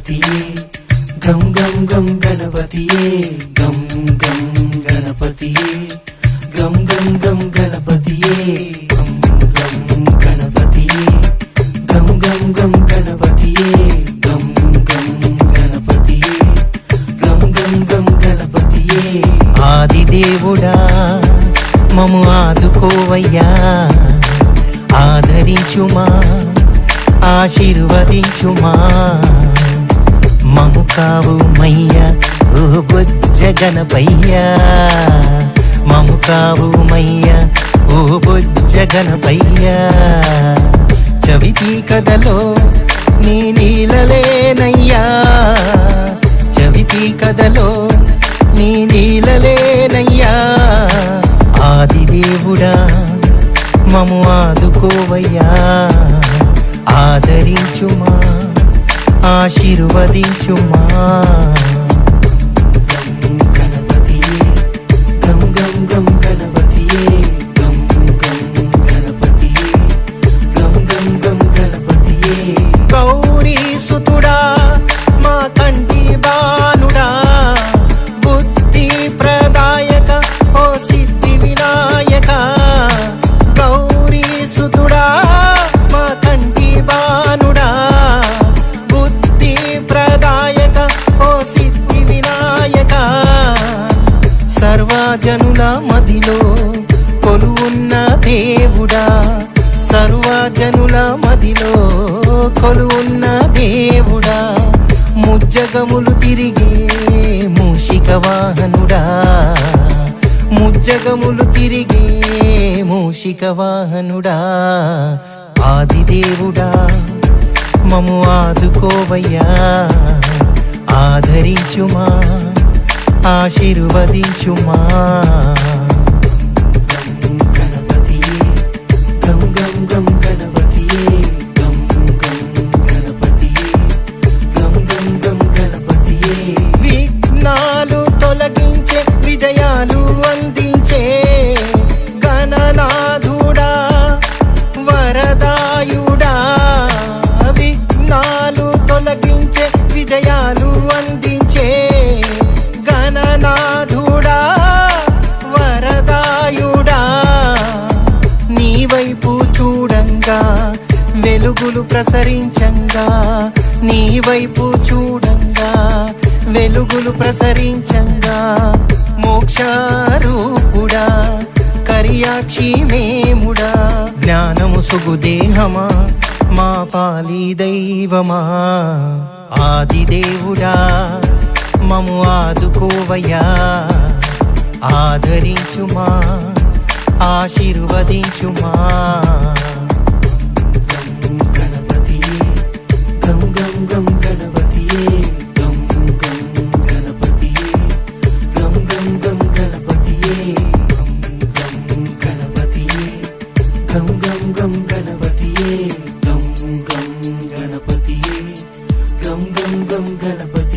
గణపతియే గం గం గం గణపతియే గం గం గణపతియే గం గం గం గణపతియే గం గం గణపతియే గం గం గం గణపతియే గం గం గణపతియే గం గం గం గణపతియే ఆదిదేవుడా మము ఆదుకోవయ్యా ఆదరించుమా ఆశీర్వదించుమా మము కావు మయ్యా ఓ బొజ్జ గణపయ్యా మము కావు మయ్యా ఓ బొజ్జ గణపయ్యా చవితి కథలో నీ నీలలేనయ్యా చవితి కథలో నీ నీలలేనయ్యా ఆదిదేవుడా మము ఆదుకోవయ్యా ఆదరించుమా ఆశీర్వదించుమా గణపతియే గం గం గం గణపతియే గం గం గణపతియే గం గం గం గణపతియే గౌరీ సుతుడా మా కంటి బానుడా బుద్ధి ప్రదాయక ఓ సిద్ధి వినాయక గౌరీ సుతుడా మా కంటి బానుడా బుద్ధి ప్రదాయక ఓ సిద్ధి వినాయక సర్వజనుల మదిలో కొలువున్న దేవుడా సర్వజనుల మదిలో కొలువున్న దేవుడా ముజ్జగములు తిరిగే మూషిక వాహనుడా ముజ్జగములు తిరిగే మూషిక వాహనుడా ఆదిదేవుడా మము ఆదుకోవయ్యా ఆదరించుమా ఆశీర్వదించుమా గణపతియే గం గం గం గణపతియే గం గం గణపతియే గం గం గం గణపతియే విఘ్నాలు తొలగించే విజయాలు అందించే గణనాథుడా వరదాయుడా విఘ్నాలు తొలగించే విజయాలు అందించే గణనాథుడా వరదాయుడా నీ వైపు చూడంగా వెలుగులు ప్రసరించంగా నీ వైపు చూడంగా వెలుగులు ప్రసరించంగా మోక్షరూపుడా కరియాక్షి మేముడా జ్ఞానము సుగుదేహమా మా పాలి దైవమా ఆదిదేవుడా మము ఆదుకోవయ్యా ఆదరించుమా ఆశీర్వదించుమా గణపతియే గం గం గం గణపతియే గం గం గణపతియే గం గం గం గణపతియే గం గణపతియే గం గం గం గణపతియే గం గం గణపతియే గం గం గం గణపతి